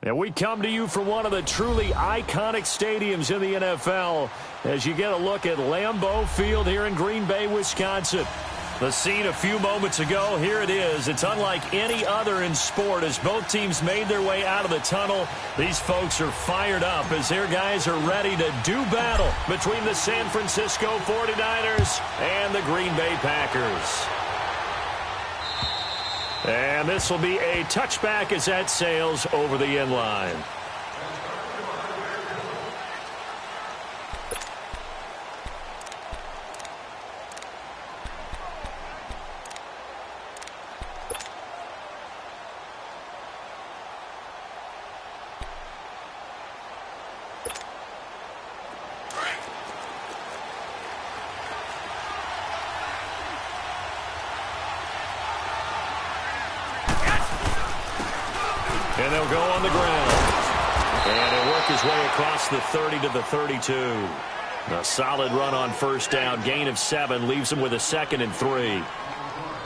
And we come to you from one of the truly iconic stadiums in the NFL as you get a look at Lambeau Field here in Green Bay, Wisconsin. The scene a few moments ago, here it is. It's unlike any other in sport as both teams made their way out of the tunnel. These folks are fired up as their guys are ready to do battle between the San Francisco 49ers and the Green Bay Packers. And this will be a touchback as that sails over the end line. And they'll go on the ground. And he'll work his way across the 30 to the 32. A solid run on first down. Gain of 7 leaves him with a 2nd and 3.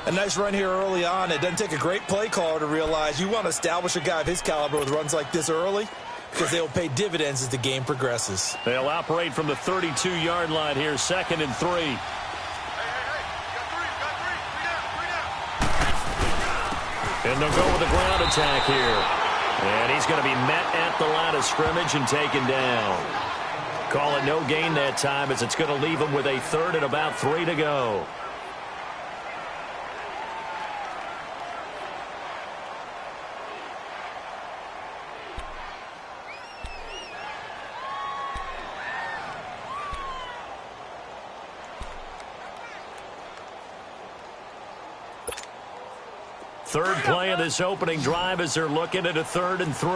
A nice run here early on. It doesn't take a great play caller to realize you want to establish a guy of his caliber with runs like this early because they will pay dividends as the game progresses. They'll operate from the 32-yard line here, 2nd and 3. And they'll go with a ground attack here. And he's going to be met at the line of scrimmage and taken down. Call it no gain that time as it's going to leave him with a 3rd and about 3 to go. Third play of this opening drive as they're looking at a 3rd and 3.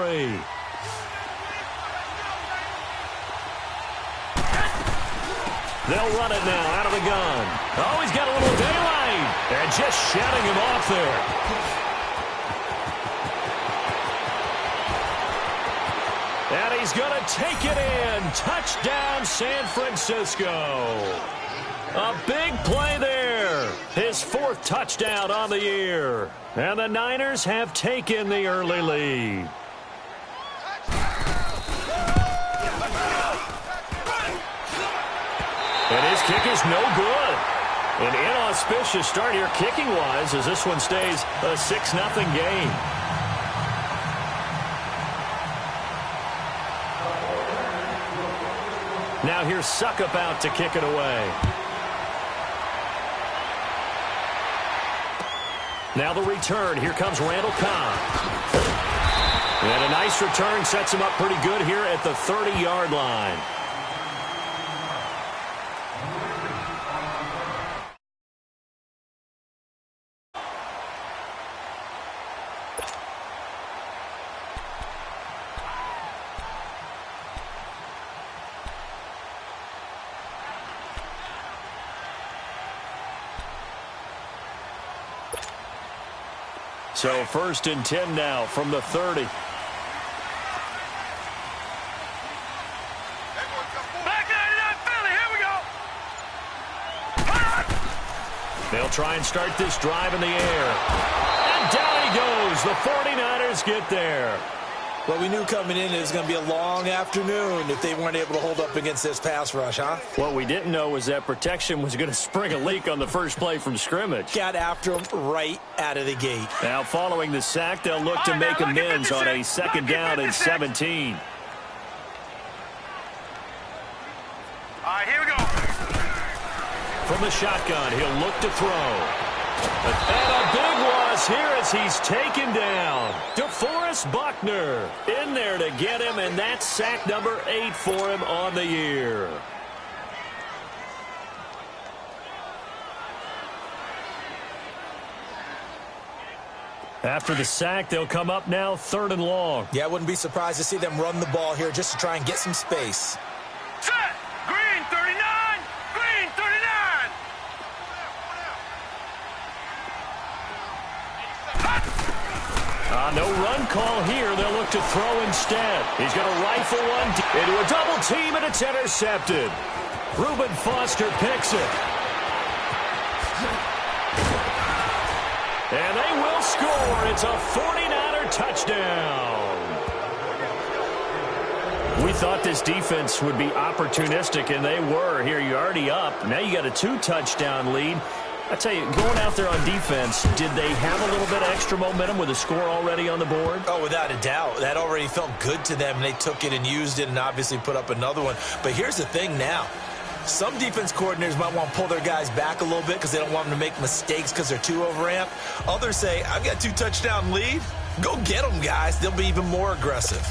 They'll run it now out of the gun. Oh, he's got a little daylight. And just shutting him off there. And he's going to take it in. Touchdown, San Francisco. A big play there. His 4th touchdown on the year. And the Niners have taken the early lead. And his kick is no good. An inauspicious start here kicking-wise as this one stays a 6-0 game. Now here's Suckup out to kick it away. Now the return. Here comes Randall Cobb. And a nice return sets him up pretty good here at the 30-yard line. So 1st and 10 now from the 30. They'll try and start this drive in the air. And down he goes. The 49ers get there. Well, we knew coming in it was going to be a long afternoon if they weren't able to hold up against this pass rush, huh? What we didn't know was that protection was going to spring a leak on the first play from scrimmage. Got after him right out of the gate. Now following the sack, they'll look to make amends on a 2nd down and 17. All right, here we go. From the shotgun, he'll look to throw. And a big loss here as he's taken down. DeForest Buckner in there to get him, and that's sack number 8 for him on the year. After the sack, they'll come up now 3rd and long. Yeah, I wouldn't be surprised to see them run the ball here just to try and get some space. Set! Green 39! Green 39! No run call here. They'll look to throw instead. He's going to rifle one into a double team, and it's intercepted. Reuben Foster picks it. And they will score. It's a 49er touchdown. We thought this defense would be opportunistic, and they were. Here, you're already up. Now you got a 2-touchdown lead. I tell you, going out there on defense, did they have a little bit of extra momentum with a score already on the board? Oh, without a doubt. That already felt good to them, and they took it and used it and obviously put up another one. But here's the thing now. Some defense coordinators might want to pull their guys back a little bit because they don't want them to make mistakes because they're too overamped. Others say, I've got 2-touchdown lead. Go get them, guys. They'll be even more aggressive.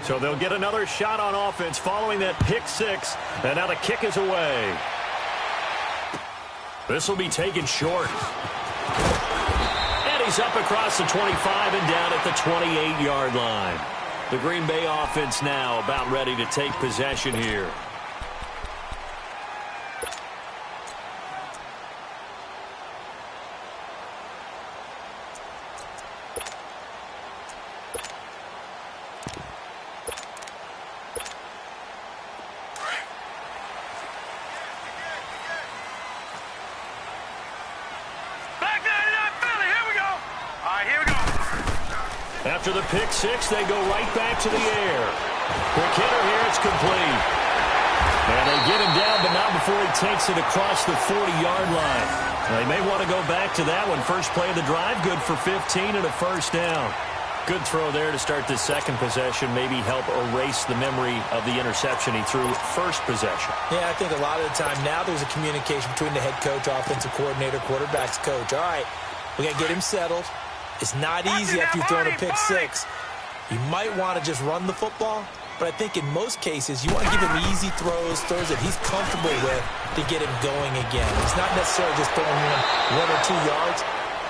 So they'll get another shot on offense following that pick six. And now the kick is away. This will be taken short. And he's up across the 25 and down at the 28-yard line. The Green Bay offense now about ready to take possession here. After the pick six, they go right back to the air. Quick hitter here, it's complete. And they get him down, but not before he takes it across the 40-yard line. They may want to go back to that one. First play of the drive, good for 15 and a first down. Good throw there to start the second possession, maybe help erase the memory of the interception he threw first possession. Yeah, I think a lot of the time now there's a communication between the head coach, offensive coordinator, quarterback's coach. All right, we got to get him settled. It's not easy after you've thrown a pick six. You might want to just run the football, but I think in most cases you want to give him easy throws that he's comfortable with to get him going again. It's not necessarily just throwing him 1 or 2 yards.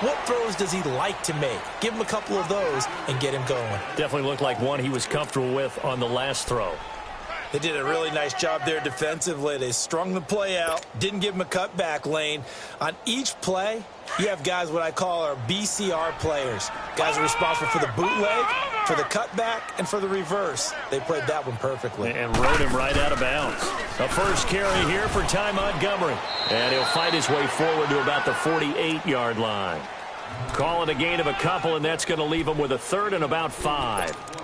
What throws does he like to make? Give him a couple of those and get him going. Definitely looked like one he was comfortable with on the last throw. They did a really nice job there defensively. They strung the play out, didn't give him a cutback lane. On each play, you have guys what I call our BCR players. Guys are responsible for the bootleg, for the cutback, and for the reverse. They played that one perfectly. And rode him right out of bounds. A first carry here for Ty Montgomery. And he'll fight his way forward to about the 48-yard line. Calling a gain of a couple, and that's going to leave him with a third and about 5.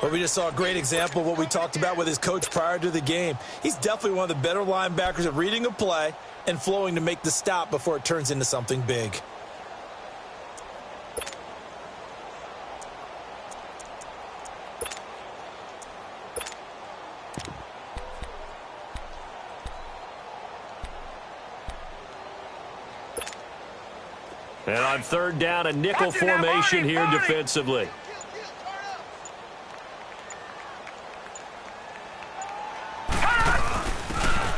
Well, we just saw a great example of what we talked about with his coach prior to the game. He's definitely one of the better linebackers at reading a play and flowing to make the stop before it turns into something big. And on third down, a nickel formation here defensively.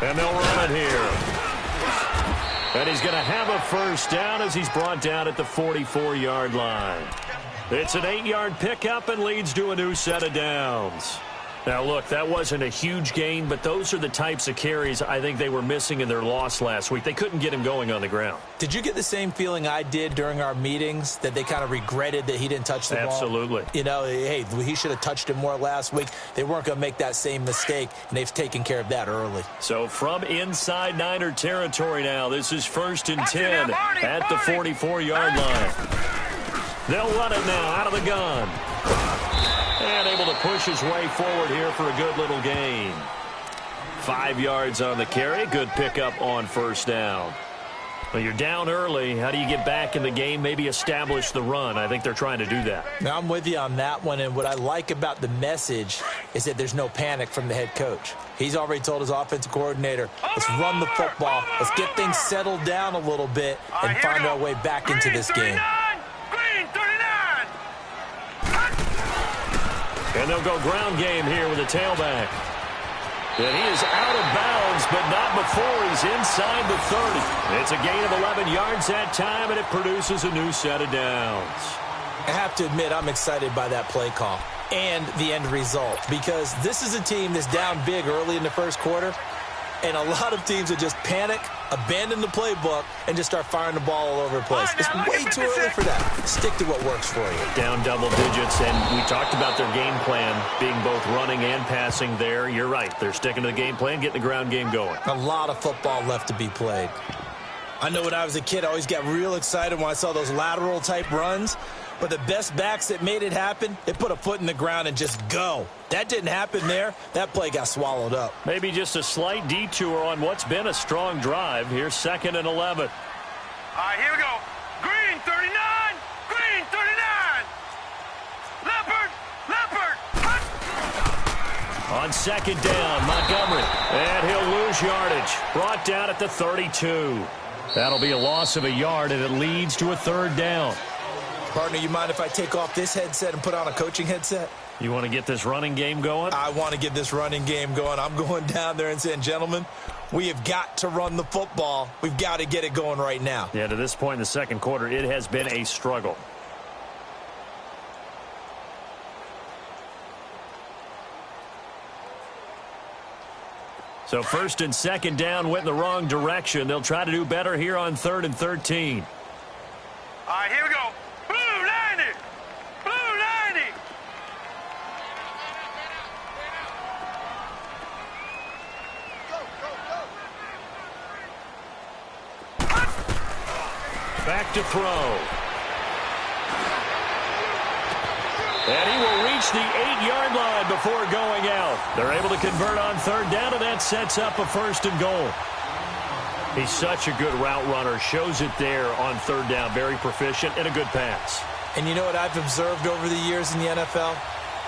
And they'll run it here. And he's going to have a first down as he's brought down at the 44-yard line. It's an 8-yard pickup and leads to a new set of downs. Now, look, that wasn't a huge gain, but those are the types of carries I think they were missing in their loss last week. They couldn't get him going on the ground. Did you get the same feeling I did during our meetings, that they kind of regretted that he didn't touch the ball? Absolutely. You know, hey, he should have touched it more last week. They weren't going to make that same mistake, and they've taken care of that early. So from inside Niner territory now, this is 1st and 10 at the 44-yard line. They'll run it now out of the gun. And able to push his way forward here for a good little gain. 5 yards on the carry. Good pickup on first down. Well, you're down early. How do you get back in the game? Maybe establish the run. I think they're trying to do that. Now, I'm with you on that one, and what I like about the message is that there's no panic from the head coach. He's already told his offensive coordinator, let's run the football. Let's get things settled down a little bit and find our way back into this game. And they'll go ground game here with a tailback. And he is out of bounds, but not before he's inside the 30. It's a gain of 11 yards that time, and it produces a new set of downs. I have to admit, I'm excited by that play call and the end result, because this is a team that's down big early in the first quarter. And a lot of teams will just panic, abandon the playbook, and just start firing the ball all over the place. It's way too early for that. Stick to what works for you. Down double digits, and we talked about their game plan being both running and passing there. You're right. They're sticking to the game plan, getting the ground game going. A lot of football left to be played. I know when I was a kid, I always got real excited when I saw those lateral-type runs. But the best backs that made it happen, they put a foot in the ground and just go. That didn't happen there. That play got swallowed up. Maybe just a slight detour on what's been a strong drive. Here's 2nd and 11. All right, here we go. Green 39. Green 39. Leopard. Leopard. On 2nd down, Montgomery. And he'll lose yardage. Brought down at the 32. That'll be a loss of a yard, and it leads to a 3rd down. Partner, you mind if I take off this headset and put on a coaching headset? You want to get this running game going? I want to get this running game going. I'm going down there and saying, gentlemen, we have got to run the football. We've got to get it going right now. Yeah, to this point in the 2nd quarter, it has been a struggle. So 1st and 2nd down went in the wrong direction. They'll try to do better here on 3rd and 13. All right, here we go. Blue 90. Blue 90. Back to throw. And he will reach the 8-yard line before going out. They're able to convert on 3rd down, and that sets up a 1st and goal. He's such a good route runner. Shows it there on 3rd down. Very proficient and a good pass. And you know what I've observed over the years in the NFL?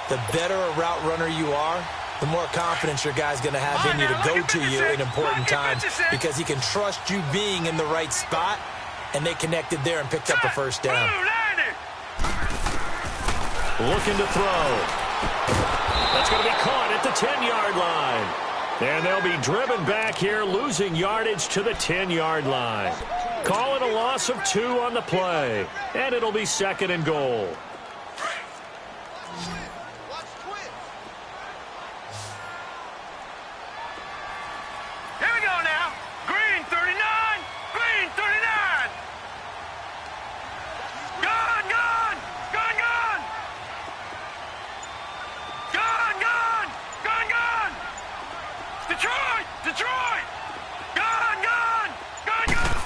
The better a route runner you are, the more confidence your guy's going to have in you to go to you in important times because he can trust you being in the right spot, and they connected there and picked up a 1st down. Looking to throw. That's going to be caught at the 10-yard line. And they'll be driven back here, losing yardage to the 10-yard line. Call it a loss of 2 on the play. And it'll be 2nd and goal. Here we go now. Green 39. Green 39. Gone, gone. Gone, gone. Gone, gone. Gone, gone. Detroit. Detroit. Gone, gone. Gone, gone.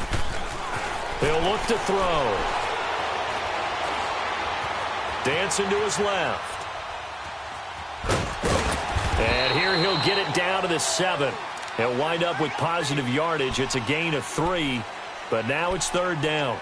He'll look to throw. Dancing to his left. And here he'll get it down to the 7. He'll wind up with positive yardage. It's a gain of 3, but now it's 3rd down.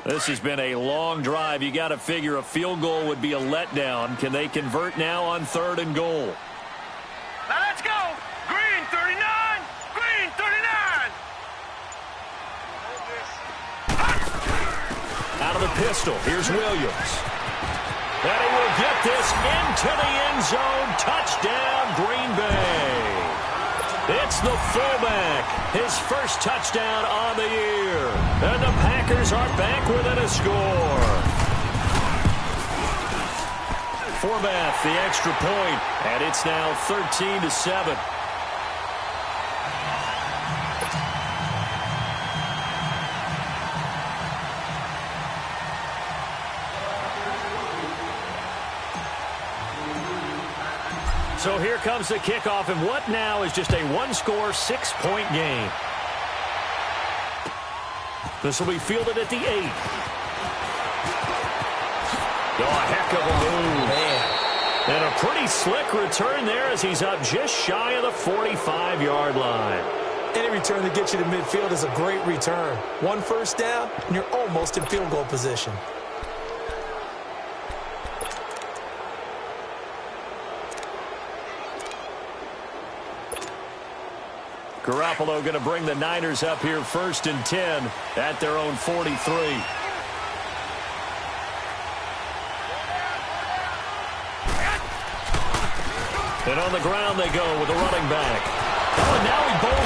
This has been a long drive. You got to figure a field goal would be a letdown. Can they convert now on 3rd and goal? Now let's go. Green 39. Green 39. Out of the pistol. Here's Williams. And he will get this into the end zone. Touchdown, Green Bay. It's the fullback. His first touchdown on the year. And the Packers are back within a score. Forbath, the extra point. And it's now 13-7. So here comes the kickoff, and what now is just a one-score, 6-point game. This will be fielded at the 8. Oh, a heck of a move. Man. And a pretty slick return there as he's up just shy of the 45-yard line. Any return that gets you to midfield is a great return. 1 first down, and you're almost in field goal position. Garoppolo going to bring the Niners up here 1st and 10 at their own 43. And on the ground they go with the running back.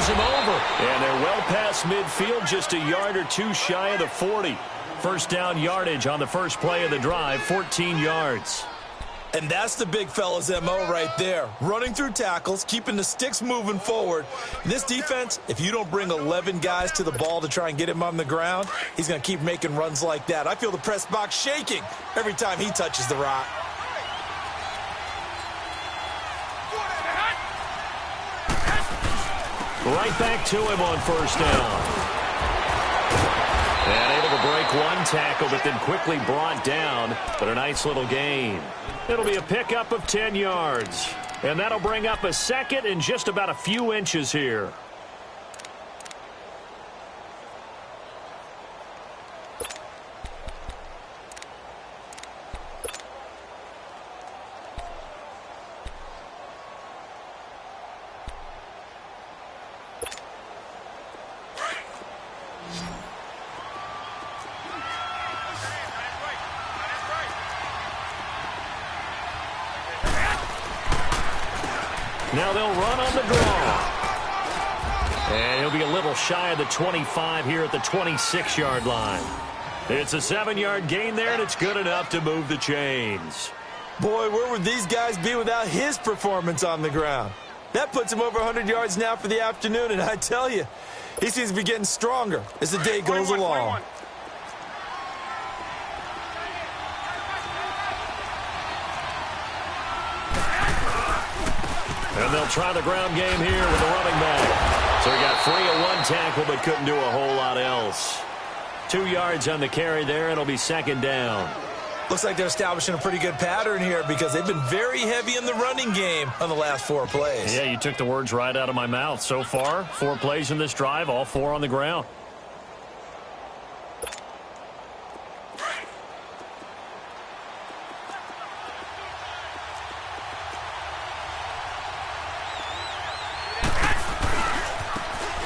throws him over. And they're well past midfield, just a yard or two shy of the 40. First down yardage on the first play of the drive, 14 yards. And that's the big fella's MO right there. Running through tackles, keeping the sticks moving forward. This defense, if you don't bring 11 guys to the ball to try and get him on the ground, he's going to keep making runs like that. I feel the press box shaking every time he touches the rock. Right back to him on first down. And able to break one tackle, but then quickly brought down. But a nice little gain. It'll be a pickup of 10 yards. And that'll bring up a second and just about a few inches here. Now they'll run on the draw. And he'll be a little shy of the 25 here at the 26-yard line. It's a 7-yard gain there, and it's good enough to move the chains. Boy, where would these guys be without his performance on the ground? That puts him over 100 yards now for the afternoon, and I tell you, he seems to be getting stronger as the day goes along. And they'll try the ground game here with the running back. So he got free of one tackle but couldn't do a whole lot else. 2 yards on the carry there, and it'll be second down. Looks like they're establishing a pretty good pattern here because they've been very heavy in the running game on the last 4 plays. Yeah, you took the words right out of my mouth. So far, 4 plays in this drive, all 4 on the ground.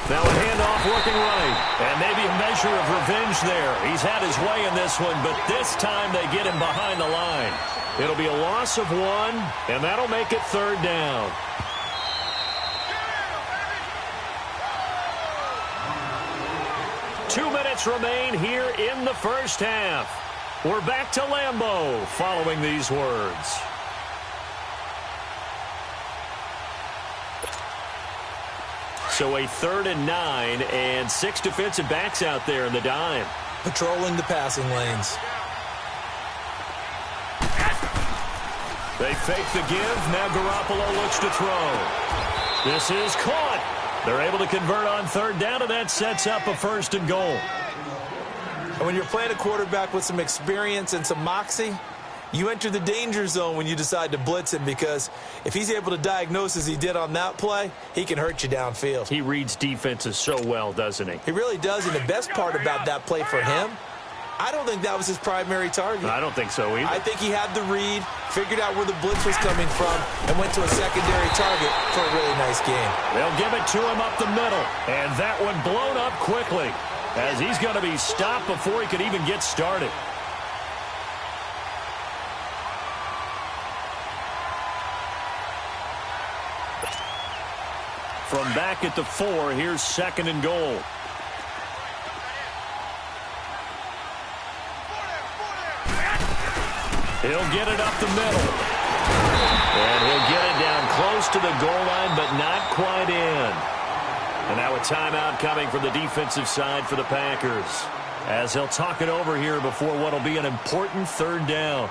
Now a handoff working right. And maybe a measure of revenge there. He's had his way in this one, but this time they get him behind the line. It'll be a loss of 1, and that'll make it third down. Two minutes remain here in the first half. We're back to Lambeau following these words. So a 3rd and 9, and 6 defensive backs out there in the dime. Patrolling the passing lanes. They fake the give. Now Garoppolo looks to throw. This is caught. They're able to convert on third down, and that sets up a 1st and goal. And when you're playing a quarterback with some experience and some moxie, you enter the danger zone when you decide to blitz him, because if he's able to diagnose as he did on that play, he can hurt you downfield. He reads defenses so well, doesn't he? He really does, and the best part about that play for him, I don't think that was his primary target. I don't think so either. I think he had the read, figured out where the blitz was coming from, and went to a secondary target for a really nice game. They'll give it to him up the middle, and that one blown up quickly as he's going to be stopped before he could even get started. From back at the 4, here's 2nd and goal. He'll get it up the middle. And he'll get it down close to the goal line, but not quite in. And now a timeout coming from the defensive side for the Packers, as they'll talk it over here before what will be an important 3rd down.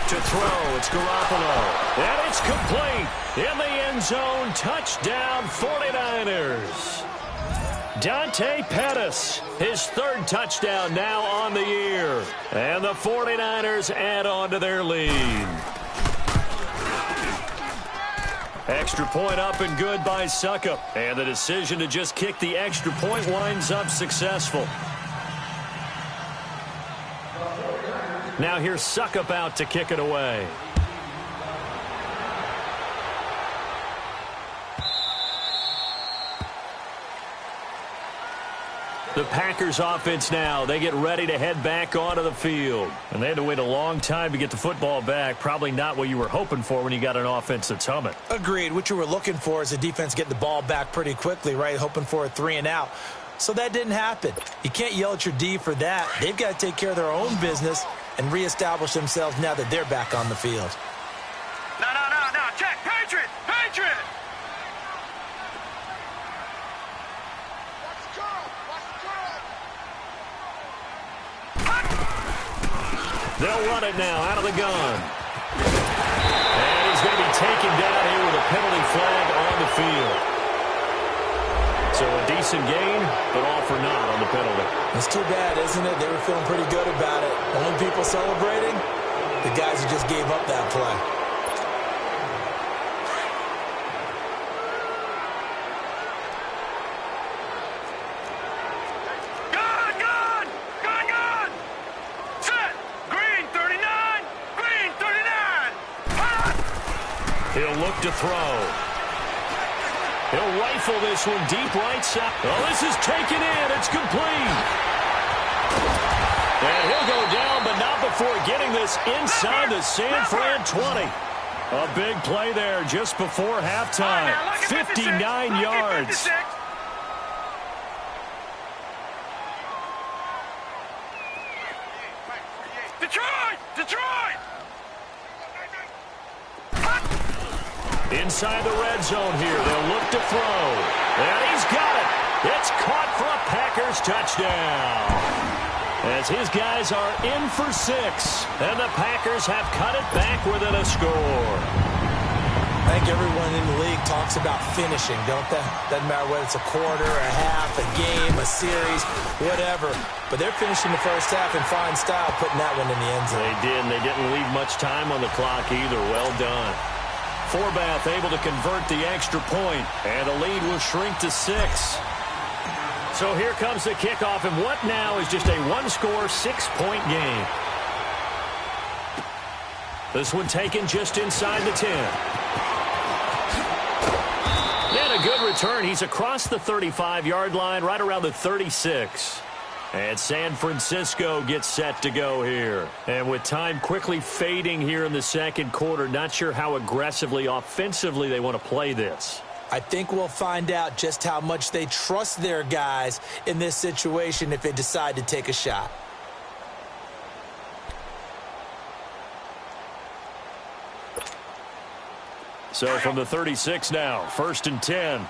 To throw, it's Garoppolo. And it's complete. In the end zone, touchdown 49ers. Dante Pettis, his 3rd touchdown now on the year. And the 49ers add on to their lead. Extra point up and good by Suckup. And the decision to just kick the extra point winds up successful. Now here's Suckup out to kick it away. The Packers offense now, they get ready to head back onto the field. And they had to wait a long time to get the football back. Probably not what you were hoping for when you got an offense that's humming. Agreed. What you were looking for is the defense getting the ball back pretty quickly, right? Hoping for a 3-and-out. So that didn't happen. You can't yell at your D for that. They've got to take care of their own business and reestablish themselves now that they're back on the field. No. Check. Patriot. They'll run it now out of the gun. And he's going to be taken down here with a penalty flag on the field. So a decent gain, but all for naught on the penalty. It's too bad, isn't it? They were feeling pretty good about it. Only people celebrating, the guys who just gave up that play. Gun! Set! Green 39! Green 39! He'll look to throw. He'll rifle this one deep right side. Oh, this is taken in. It's complete. And he'll go down, but not before getting this inside the San Fran 20. A big play there just before halftime. 59 yards. Detroit! Inside the red zone here. They'll look to throw. And he's got it. It's caught for a Packers touchdown. As his guys are in for 6. And the Packers have cut it back within a score. I think everyone in the league talks about finishing, don't they? Doesn't matter whether it's a quarter, a half, a game, a series, whatever. But they're finishing the first half in fine style, putting that one in the end zone. They did, and they didn't leave much time on the clock either. Well done. Forbath able to convert the extra point, and the lead will shrink to 6. So here comes the kickoff, and what now is just a one-score, 6-point game. This one taken just inside the 10. And a good return. He's across the 35-yard line, right around the 36. And San Francisco gets set to go here. And with time quickly fading here in the second quarter, not sure how aggressively, offensively they want to play this. I think we'll find out just how much they trust their guys in this situation if they decide to take a shot. So from the 36 now, 1st and 10.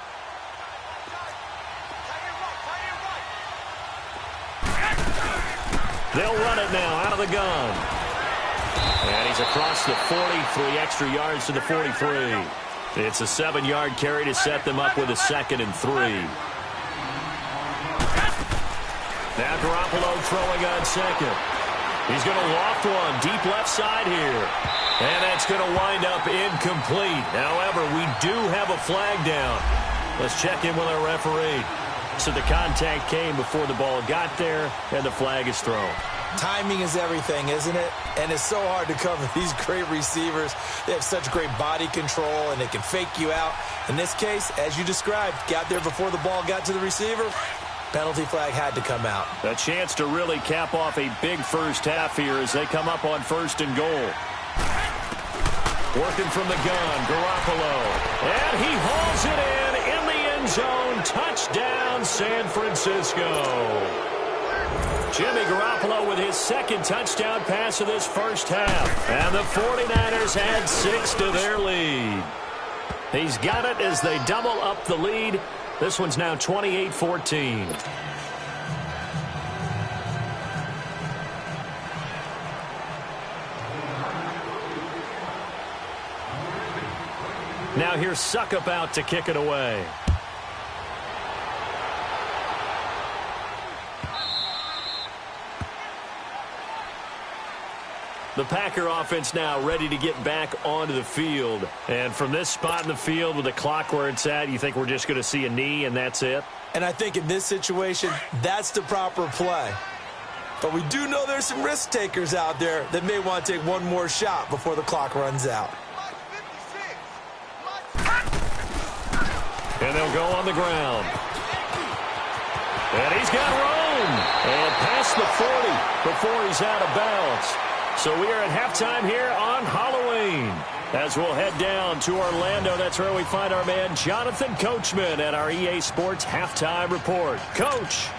They'll run it now out of the gun. And he's across the 40, 3 extra yards to the 43. It's a 7-yard carry to set them up with a 2nd and 3. Now Garoppolo throwing on 2nd. He's going to loft one deep left side here. And that's going to wind up incomplete. However, we do have a flag down. Let's check in with our referee. So the contact came before the ball got there, and the flag is thrown. Timing is everything, isn't it? And it's so hard to cover these great receivers. They have such great body control, and they can fake you out. In this case, as you described, got there before the ball got to the receiver. Penalty flag had to come out. A chance to really cap off a big first half here as they come up on 1st and goal. Working from the gun, Garoppolo. And he hauls it in the end zone. Touchdown, San Francisco. Jimmy Garoppolo with his 2nd touchdown pass of this first half. And the 49ers add 6 to their lead. He's got it as they double up the lead. This one's now 28-14. Now here's Suckup out to kick it away. The Packer offense now ready to get back onto the field. And from this spot in the field with the clock where it's at, you think we're just going to see a knee and that's it? And I think in this situation, that's the proper play. But we do know there's some risk takers out there that may want to take one more shot before the clock runs out. And they'll go on the ground. And he's got room. And past the 40 before he's out of bounds. So we are at halftime here on Halloween. As we'll head down to Orlando, that's where we find our man Jonathan Coachman at our EA Sports Halftime Report. Coach.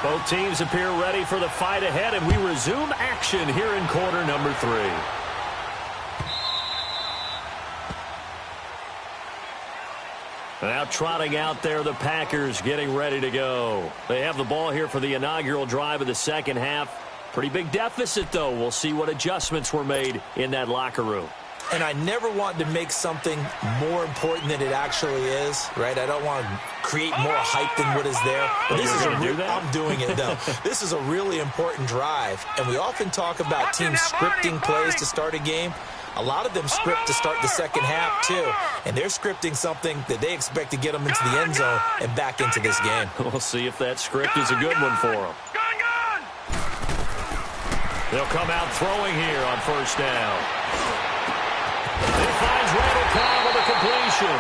Both teams appear ready for the fight ahead, and we resume action here in quarter number 3. Now trotting out there, the Packers getting ready to go. They have the ball here for the inaugural drive of the second half. Pretty big deficit, though. We'll see what adjustments were made in that locker room. And I never want to make something more important than it actually is, right? I don't want to create more hype than what is there. But this is I'm doing it, though. This is a really important drive. And we often talk about teams scripting plays to start a game. A lot of them script to start the second half, too. And they're scripting something that they expect to get them into the end zone and back into this game. We'll see if that script is a good one for them. They'll come out throwing here on first down. He finds Randall Cobb with a completion.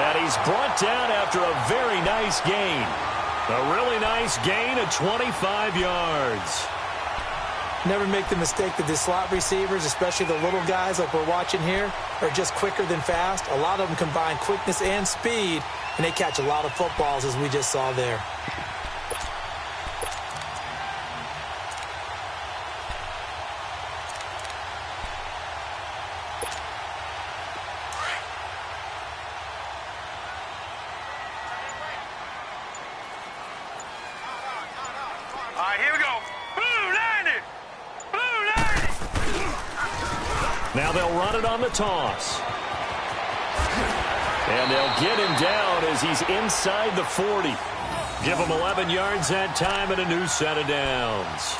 And he's brought down after a very nice gain. A really nice gain of 25 yards. Never make the mistake that the slot receivers, especially the little guys like we're watching here, are just quicker than fast. A lot of them combine quickness and speed, and they catch a lot of footballs, as we just saw there. All right, here we go. Blue 90. Blue 90. Now they'll run it on the toss. And they'll get him down as he's inside the 40. Give him 11 yards that time and a new set of downs.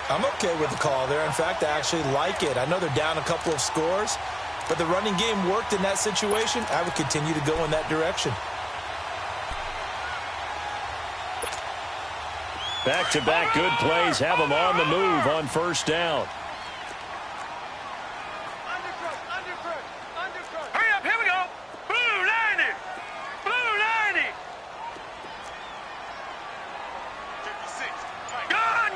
I'm okay with the call there. In fact, I actually like it. I know they're down a couple of scores, but the running game worked in that situation. I would continue to go in that direction. Back-to-back good plays have them on the move on first down. Hurry up, here we go. Blue 90. Blue 90. 56. Gun.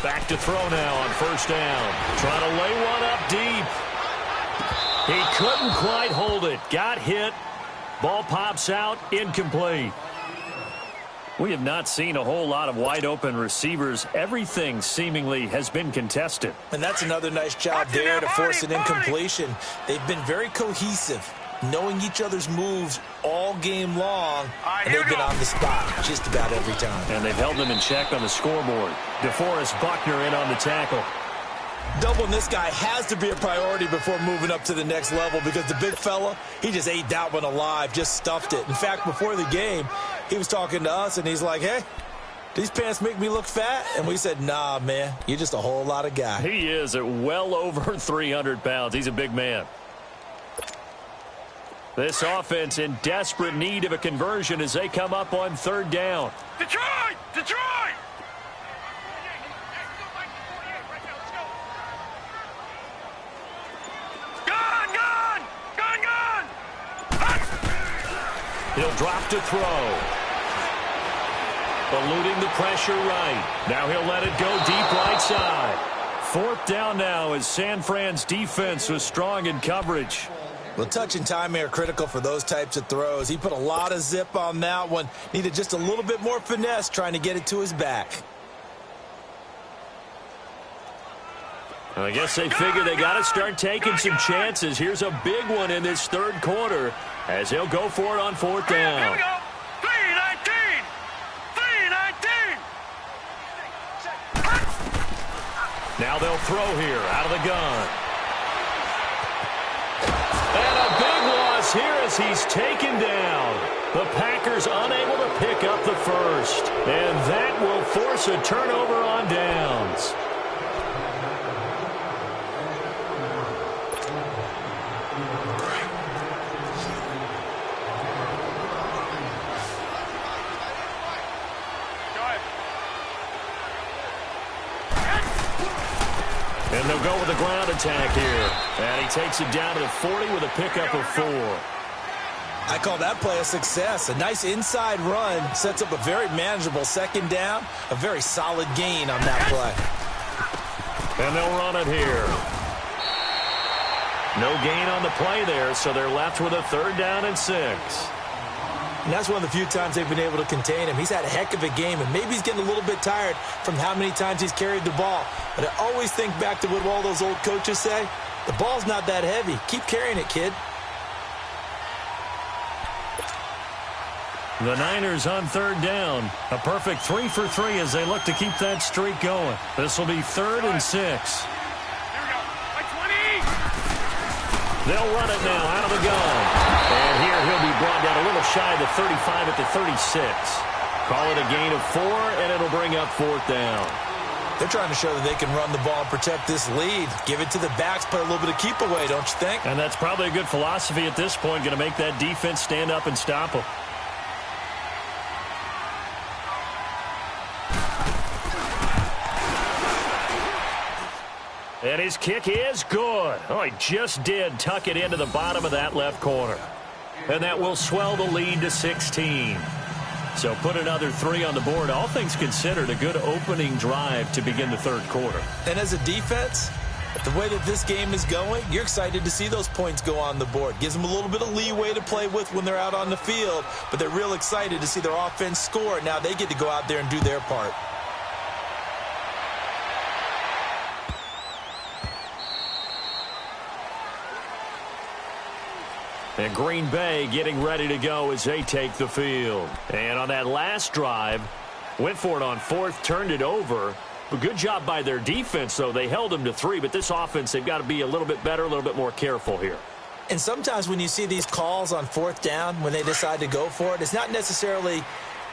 Back to throw now on first down. Trying to lay one up deep. He couldn't quite hold it. Got hit. Ball pops out. Incomplete. We have not seen a whole lot of wide-open receivers. Everything seemingly has been contested. And that's another nice job there to force an incompletion. They've been very cohesive, knowing each other's moves all game long, and they've been on the spot just about every time. And they've held them in check on the scoreboard. DeForest Buckner in on the tackle. Doubling this guy has to be a priority before moving up to the next level because the big fella, he just ate that one alive, just stuffed it. In fact, before the game, he was talking to us, and he's like, hey, these pants make me look fat? And we said, nah, man, you're just a whole lot of guy. He is at well over 300 pounds. He's a big man. This offense in desperate need of a conversion as they come up on third down. Detroit! He'll drop to throw. Eluding the pressure right. Now he'll let it go deep right side. Fourth down now as San Fran's defense was strong in coverage. Well, touch and timing are critical for those types of throws. He put a lot of zip on that one. Needed just a little bit more finesse trying to get it to his back. I guess they figure they got to start taking some chances. Here's a big one in this third quarter as he'll go for it on fourth down. Here we go. 319. 319. Now they'll throw here out of the gun. And a big loss here as he's taken down. The Packers unable to pick up the first. And that will force a turnover on downs. And they'll go with the ground attack here. And he takes it down to the 40 with a pickup of 4. I call that play a success. A nice inside run sets up a very manageable second down. A very solid gain on that play. And they'll run it here. No gain on the play there, so they're left with a 3rd down and 6. And that's one of the few times they've been able to contain him. He's had a heck of a game, and maybe he's getting a little bit tired from how many times he's carried the ball. But I always think back to what all those old coaches say. The ball's not that heavy. Keep carrying it, kid. The Niners on 3rd down. A perfect 3 for 3 as they look to keep that streak going. This will be 3rd and 6. Here we go. Like 20. They'll run it now out of the gun. And here he'll be brought down a little shy of the 35 at the 36. Call it a gain of 4, and it'll bring up 4th down. They're trying to show that they can run the ball and protect this lead. Give it to the backs, put a little bit of keep away, don't you think? And that's probably a good philosophy at this point, going to make that defense stand up and stop them. And his kick is good. Oh, he just did tuck it into the bottom of that left corner. And that will swell the lead to 16. So put another 3 on the board. All things considered, a good opening drive to begin the 3rd quarter. And as a defense, the way that this game is going, you're excited to see those points go on the board. Gives them a little bit of leeway to play with when they're out on the field, but they're real excited to see their offense score. Now they get to go out there and do their part. And Green Bay getting ready to go as they take the field. And on that last drive, went for it on 4th, turned it over. But good job by their defense, though. They held them to 3, but this offense, they've got to be a little bit better, a little bit more careful here. And sometimes when you see these calls on 4th down, when they decide to go for it, it's not necessarily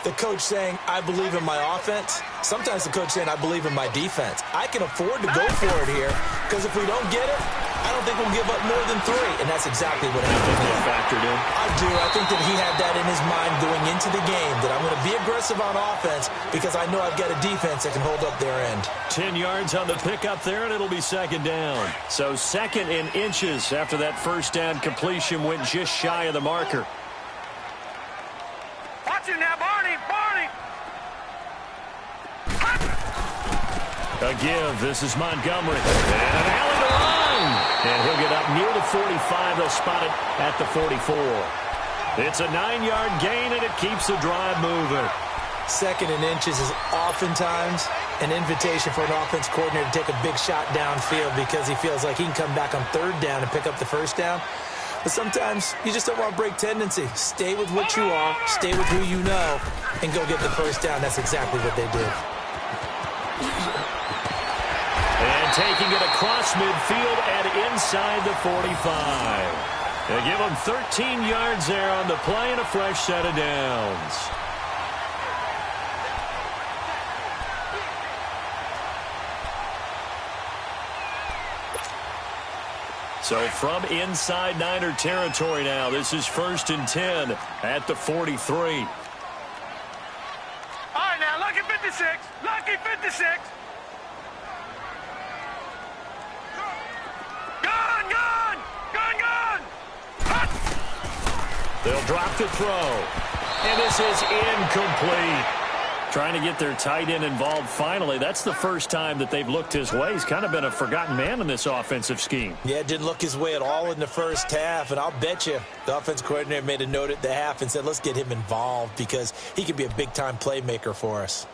the coach saying, I believe in my offense. Sometimes the coach saying, I believe in my defense. I can afford to go for it here, because if we don't get it, I don't think we'll give up more than 3, and that's exactly what happened here. Factored in. I do. I think that he had that in his mind going into the game, that I'm going to be aggressive on offense because I know I've got a defense that can hold up their end. 10 yards on the pickup there, and it'll be 2nd down. So 2nd and inches after that 1st down completion went just shy of the marker. Watch it now, Barney. A give. This is Montgomery. And an alley to run. And he'll get up near the 45. They'll spot it at the 44. It's a 9-yard gain, and it keeps the drive moving. 2nd and inches is oftentimes an invitation for an offense coordinator to take a big shot downfield because he feels like he can come back on 3rd down and pick up the 1st down. But sometimes you just don't want to break tendency. Stay with what you are, stay with who you know, and go get the 1st down. That's exactly what they did. And taking it across midfield and inside the 45. They give them 13 yards there on the play and a fresh set of downs. So from inside Niner territory now, this is 1st and 10 at the 43. All right, now, lucky 56. Lucky 56. Gun. Hut. They'll drop the throw. And this is incomplete. Trying to get their tight end involved finally. That's the first time that they've looked his way. He's kind of been a forgotten man in this offensive scheme. Yeah, it didn't look his way at all in the 1st half, and I'll bet you the offense coordinator made a note at the half and said, let's get him involved because he could be a big-time playmaker for us.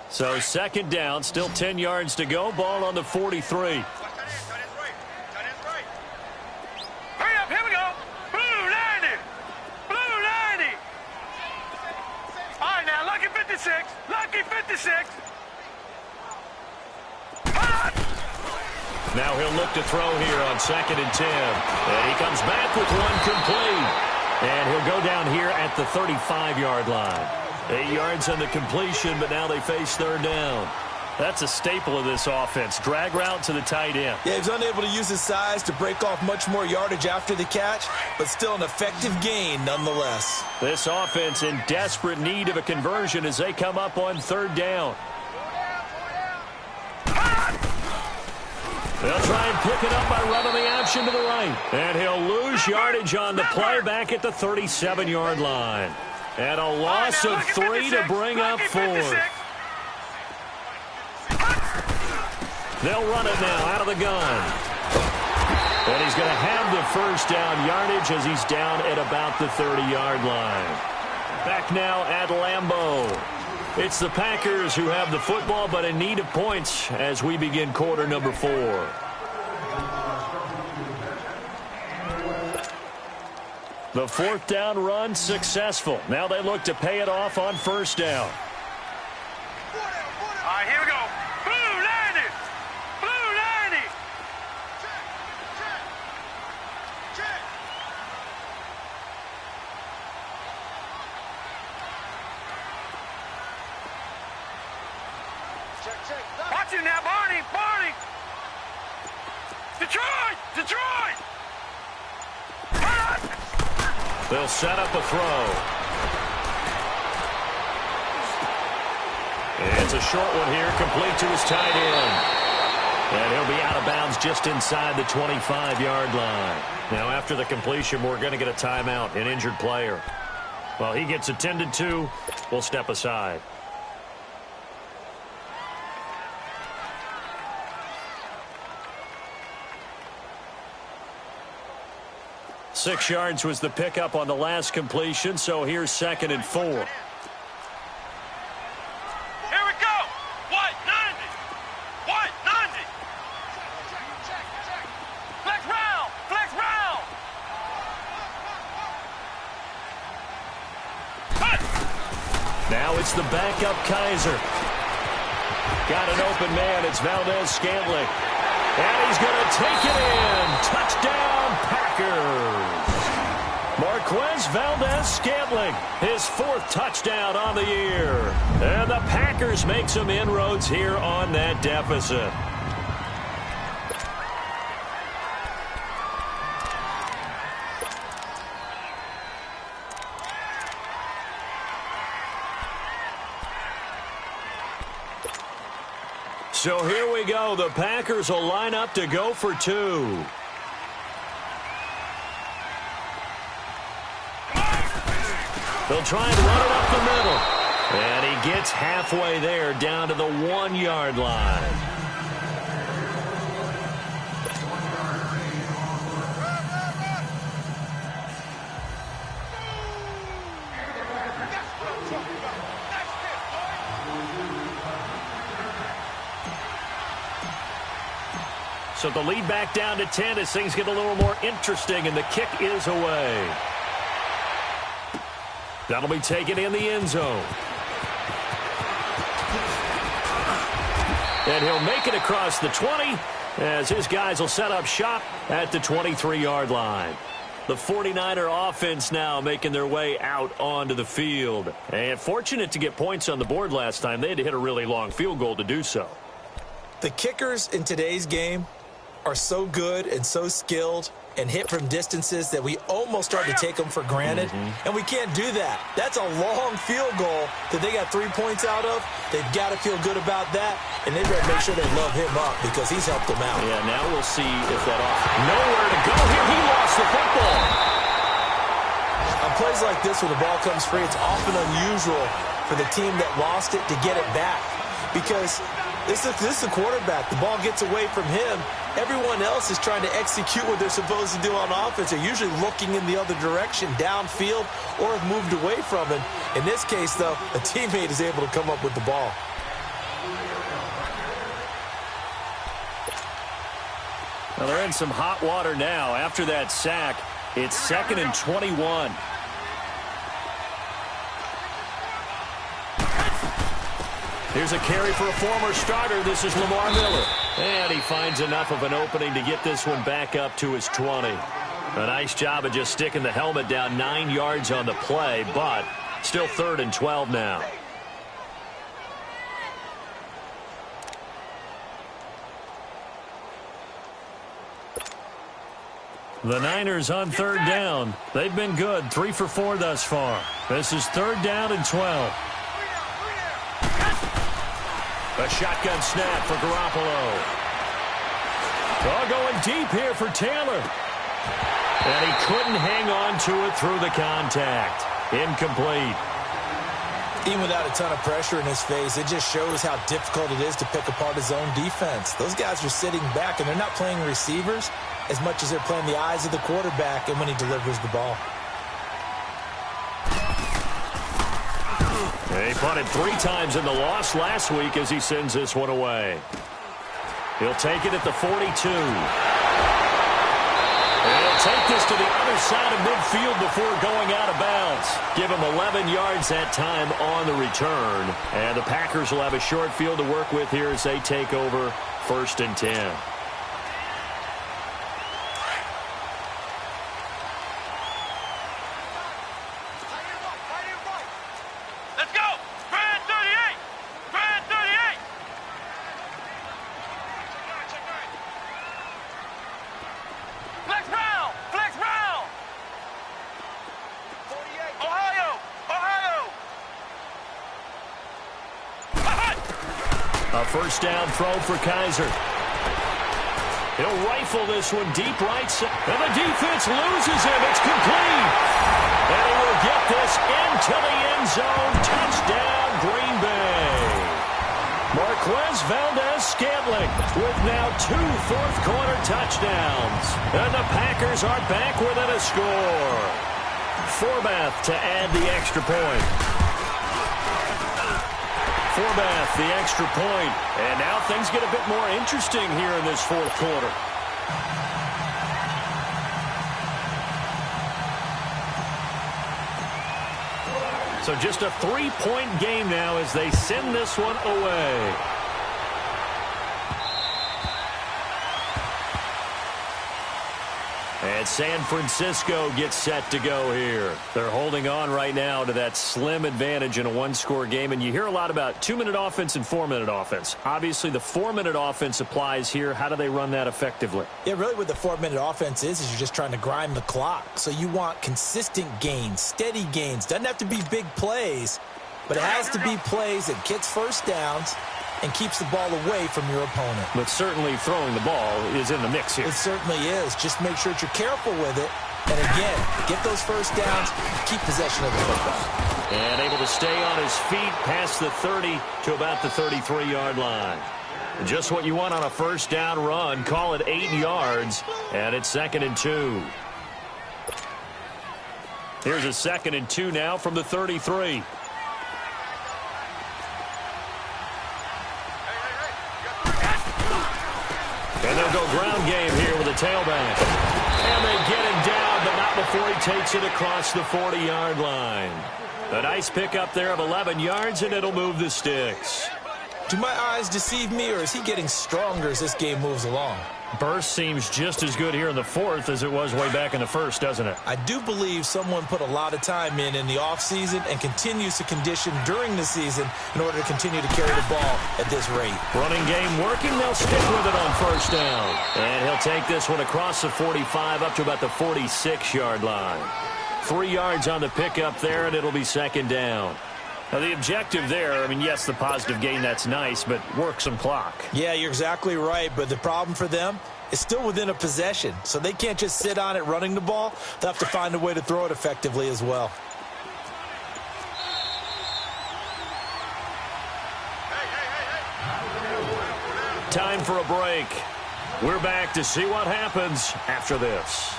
So 2nd down, still 10 yards to go. Ball on the 43. Hurry up, here we go. Blue 90. Blue 90. All right, now, lucky 56. Lucky 56. Hut. Now he'll look to throw here on 2nd and 10. And he comes back with one complete. And he'll go down here at the 35-yard line. 8 yards on the completion, but now they face 3rd down. That's a staple of this offense. Drag route to the tight end. Yeah, he's unable to use his size to break off much more yardage after the catch, but still an effective gain nonetheless. This offense in desperate need of a conversion as they come up on 3rd down. They'll try and pick it up by running the option to the right. And he'll lose yardage on the play back at the 37-yard line. And a loss of 3 to bring up 4th. They'll run it now out of the gun. And he's going to have the first down yardage as he's down at about the 30-yard line. Back now at Lambeau. It's the Packers who have the football, but in need of points as we begin quarter number 4. The 4th down run successful. Now they look to pay it off on 1st down. All right, here we go. Blue 90. Blue 90. Watch it now, Barney. Barney. Detroit. Detroit. They'll set up a throw. It's a short one here, complete to his tight end. And he'll be out of bounds just inside the 25-yard line. Now, after the completion, we're going to get a timeout, an injured player. Well, he gets attended to. We'll step aside. Six yards was the pickup on the last completion, so here's 2nd and 4. Here we go. White 90. White 90. Flex round. Flex round. Now it's the backup Kaiser. Got an open man. It's Valdez-Scantling. And he's going to take it in. Touchdown, Packers. Marquez Valdez-Scantling, his 4th touchdown on the year. And the Packers make some inroads here on that deficit. So here we go. The Packers will line up to go for 2. They'll try and run it up the middle. And he gets halfway there down to the 1-yard line. So the lead back down to 10 as things get a little more interesting, and the kick is away. That'll be taken in the end zone. And he'll make it across the 20 as his guys will set up shop at the 23-yard line. The 49er offense now making their way out onto the field. And fortunate to get points on the board last time. They had to hit a really long field goal to do so. The kickers in today's game are so good and so skilled and hit from distances that we almost start to take them for granted. And we can't do that. That's a long field goal that they got 3 points out of. They've got to feel good about that, and they better make sure they love him up because he's helped them out. Yeah, now we'll see if that nowhere to go here. He lost the football. On plays like this where the ball comes free, it's often unusual for the team that lost it to get it back because this is the quarterback. The ball gets away from him. Everyone else is trying to execute what they're supposed to do on offense. They're usually looking in the other direction, downfield, or have moved away from it. In this case, though, a teammate is able to come up with the ball. Well, they're in some hot water now. After that sack, it's 2nd and 21. Here's a carry for a former starter. This is Lamar Miller. And he finds enough of an opening to get this one back up to his 20. A nice job of just sticking the helmet down 9 yards on the play, but still 3rd and 12 now. The Niners on 3rd down. They've been good, 3 for 4 thus far. This is 3rd down and 12. A shotgun snap for Garoppolo. All going deep here for Taylor. And he couldn't hang on to it through the contact. Incomplete. Even without a ton of pressure in his face, it just shows how difficult it is to pick apart his own defense. Those guys are sitting back, and they're not playing receivers as much as they're playing the eyes of the quarterback and when he delivers the ball. He punted 3 times in the loss last week as he sends this one away. He'll take it at the 42. And he'll take this to the other side of midfield before going out of bounds. Give him 11 yards that time on the return. And the Packers will have a short field to work with here as they take over 1st and 10. A first down throw for Kaiser. He'll rifle this one deep right side. And the defense loses him. It's complete. And he will get this into the end zone. Touchdown, Green Bay. Marquez Valdez-Scantling with now 2 fourth-quarter touchdowns. And the Packers are back within a score. Forbath to add the extra point. Forbath, the extra point. And now things get a bit more interesting here in this 4th quarter. So just a 3-point game now as they send this one away. And San Francisco gets set to go here. They're holding on right now to that slim advantage in a 1-score game. And you hear a lot about 2-minute offense and 4-minute offense. Obviously, the 4-minute offense applies here. How do they run that effectively? Yeah, really what the 4-minute offense is you're just trying to grind the clock. So you want consistent gains, steady gains. Doesn't have to be big plays, but it has to be plays that gets first downs and keeps the ball away from your opponent. But certainly throwing the ball is in the mix here. It certainly is. Just make sure that you're careful with it. And again, get those first downs, keep possession of the football. And able to stay on his feet past the 30 to about the 33-yard line. Just what you want on a first down run. Call it 8 yards, and it's 2nd and 2. Here's a 2nd and 2 now from the 33. And they'll go ground game here with a tailback. And they get him down, but not before he takes it across the 40-yard line. A nice pickup there of 11 yards, and it'll move the sticks. Do my eyes deceive me, or is he getting stronger as this game moves along? Burst seems just as good here in the 4th as it was way back in the 1st, doesn't it? I do believe someone put a lot of time in the offseason and continues to condition during the season in order to continue to carry the ball at this rate. Running game working. They'll stick with it on first down. And he'll take this one across the 45 up to about the 46-yard line. 3 yards on the pickup there, and it'll be 2nd down. Now, the objective there, I mean, yes, the positive gain, that's nice, but work some clock. Yeah, you're exactly right, but the problem for them is still within a possession, so they can't just sit on it running the ball. They'll have to find a way to throw it effectively as well. Time for a break. We're back to see what happens after this.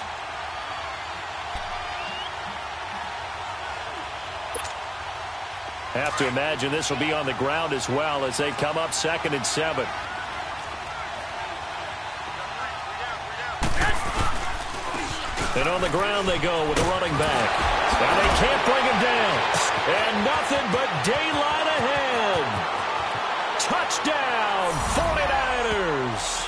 Have to imagine this will be on the ground as well as they come up 2nd and 7. And on the ground they go with a running back. And they can't bring him down. And nothing but daylight ahead. Touchdown, 49ers.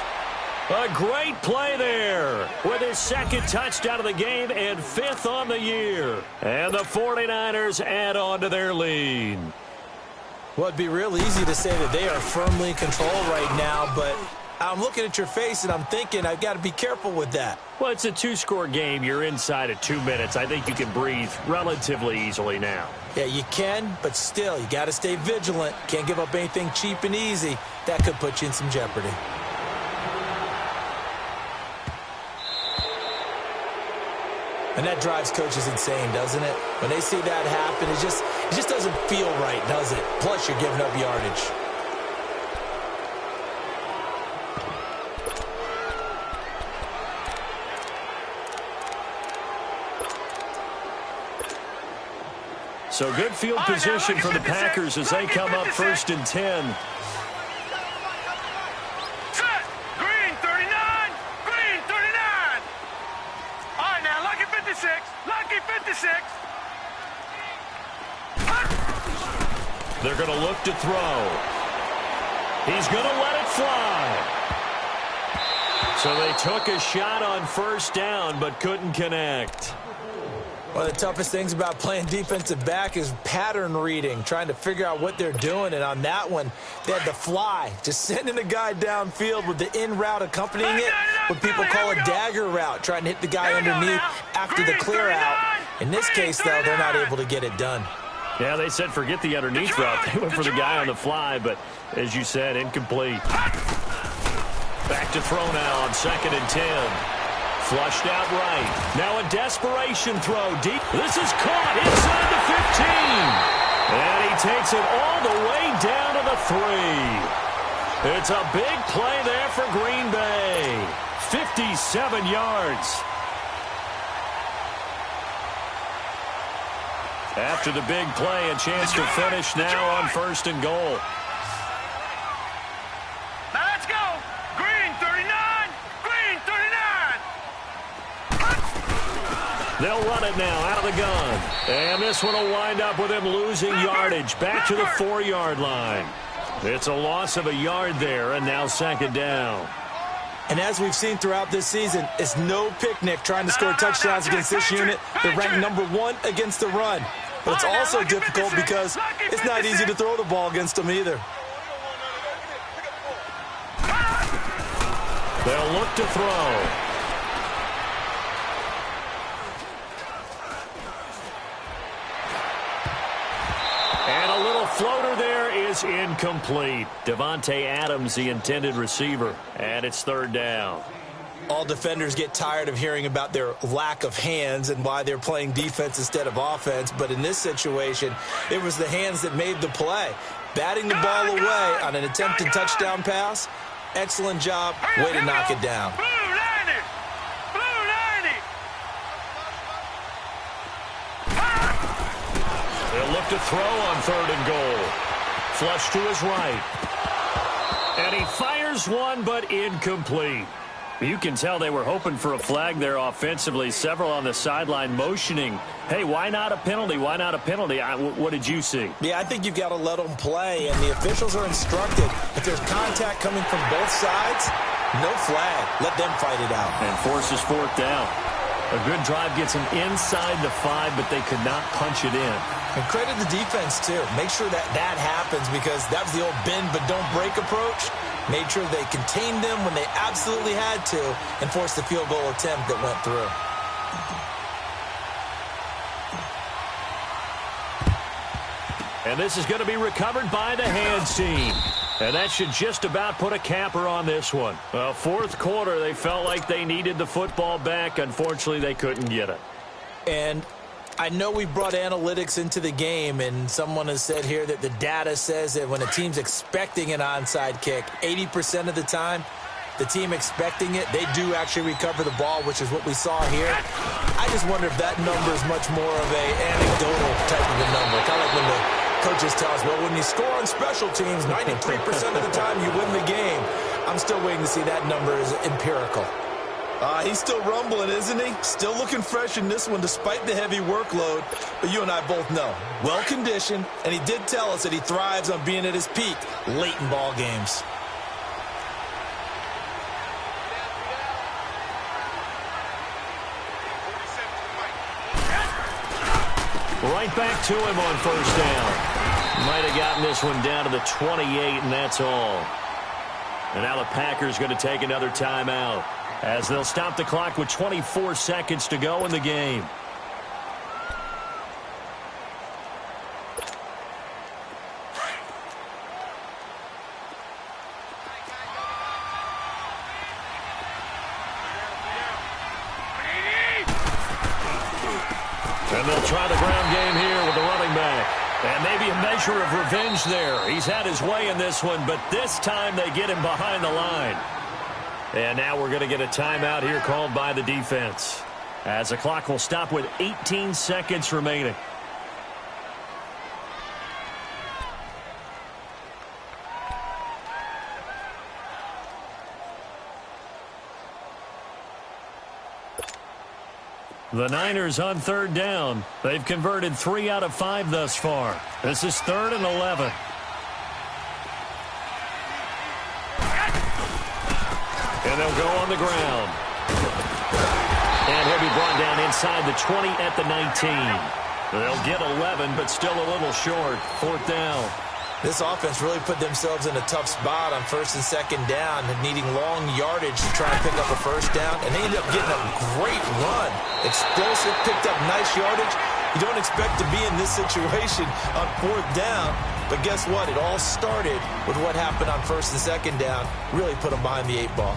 A great play there with his 2nd touchdown of the game and 5th on the year. And the 49ers add on to their lead. Well, it'd be real easy to say that they are firmly in control right now, but I'm looking at your face and I'm thinking I've got to be careful with that. Well, it's a 2-score game. You're inside at 2 minutes. I think you can breathe relatively easily now. Yeah, you can, but still, you got to stay vigilant. Can't give up anything cheap and easy. That could put you in some jeopardy. And that drives coaches insane, doesn't it? When they see that happen, it just doesn't feel right, does it? Plus, you're giving up yardage. So good field position for the Packers as they come up 1st and 10. They're going to look to throw. He's going to let it fly. So they took a shot on 1st down but couldn't connect. One of the toughest things about playing defensive back is pattern reading, trying to figure out what they're doing. And on that one, they had the fly, just sending a guy downfield with the in route accompanying it, what people call a dagger route, trying to hit the guy underneath after the clear out. In this case, though, they're not able to get it done. Yeah, they said forget the underneath route. They went for the guy on the fly, but as you said, incomplete. Back to throw now on 2nd and 10. Flushed out right. Now a desperation throw deep. This is caught inside the 15. And he takes it all the way down to the 3. It's a big play there for Green Bay. 57 yards. After the big play, a chance to finish now on 1st and goal. Now let's go. Green 39. Green 39. They'll run it now out of the gun. And this one will wind up with him losing yardage back to the 4-yard line. It's a loss of a yard there, and now 2nd down. And as we've seen throughout this season, it's no picnic trying to score touchdowns against this unit. They're ranked #1 against the run. But it's also difficult because it's not easy to throw the ball against them either. They'll look to throw. And a little floater there is incomplete. Devontae Adams, the intended receiver. And it's 3rd down. All defenders get tired of hearing about their lack of hands and why they're playing defense instead of offense. But in this situation, it was the hands that made the play. Batting the ball away on an attempted touchdown pass. Excellent job. Way to knock it down. They'll look to throw on 3rd and goal. Flush to his right. And he fires one, but incomplete. You can tell they were hoping for a flag there offensively. Several on the sideline motioning, hey, why not a penalty? Why not a penalty? What did you see? Yeah, I think you've got to let them play, and the officials are instructed. If there's contact coming from both sides, no flag. Let them fight it out. And forces 4th down. A good drive gets them inside the 5, but they could not punch it in. And credit the defense, too. Make sure that happens because that was the old bend but don't break approach. Made sure they contained them when they absolutely had to and forced the field goal attempt that went through. And this is going to be recovered by the hands team. And that should just about put a capper on this one. Well, 4th quarter, they felt like they needed the football back. Unfortunately, they couldn't get it. And I know we brought analytics into the game, and someone has said here that the data says that when a team's expecting an onside kick, 80% of the time, the team expecting it, they do actually recover the ball, which is what we saw here. I just wonder if that number is much more of an anecdotal type of a number, kind of like when the coaches tell us, well, when you score on special teams, 93% of the time you win the game. I'm still waiting to see that number is empirical. He's still rumbling, isn't he? Still looking fresh in this one despite the heavy workload. But you and I both know, well-conditioned, and he did tell us that he thrives on being at his peak late in ball games. Right back to him on 1st down. Might have gotten this one down to the 28, and that's all. And now the Packers going to take another timeout as they'll stop the clock with 24 seconds to go in the game. And they'll try the ground game here with the running back. And maybe a measure of revenge there. He's had his way in this one, but this time they get him behind the line. And now we're going to get a timeout here called by the defense, as the clock will stop with 18 seconds remaining. The Niners on third down. They've converted 3 out of 5 thus far. This is 3rd and 11. And they'll go on the ground. And he'll be brought down inside the 20 at the 19. They'll get 11, but still a little short. 4th down. This offense really put themselves in a tough spot on 1st and 2nd down, needing long yardage to try and pick up a 1st down, and they ended up getting a great run. Explosive, picked up nice yardage. You don't expect to be in this situation on 4th down, but guess what? It all started with what happened on 1st and 2nd down. Really put them behind the 8 ball.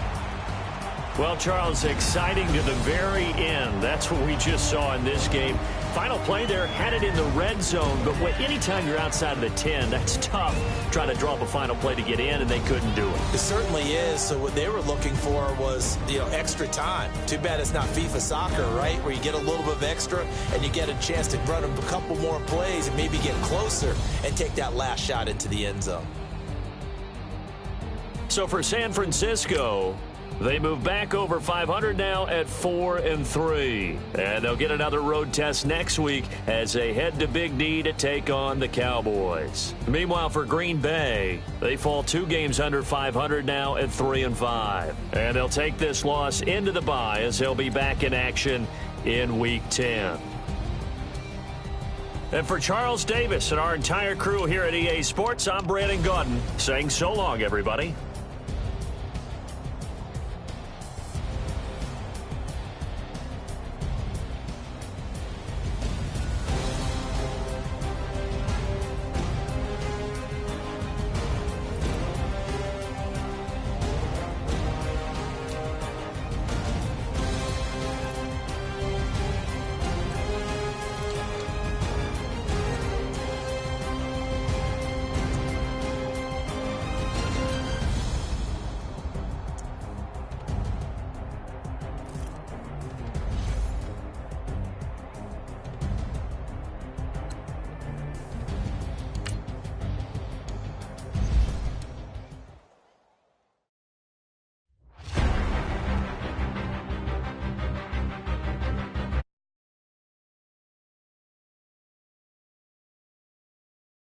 Well, Charles, exciting to the very end. That's what we just saw in this game. Final play there, had it in the red zone, but anytime you're outside of the 10, that's tough trying to drop a final play to get in, and they couldn't do it. It certainly is. So what they were looking for was, extra time. Too bad it's not FIFA soccer, right, where you get a little bit of extra and you get a chance to run a couple more plays and maybe get closer and take that last shot into the end zone. So for San Francisco, they move back over 500 now at 4-3. And they'll get another road test next week as they head to Big D to take on the Cowboys. Meanwhile, for Green Bay, they fall 2 games under 500 now at 3-5. And they'll take this loss into the bye as they'll be back in action in Week 10. And for Charles Davis and our entire crew here at EA Sports, I'm Brandon Gaudin saying so long, everybody.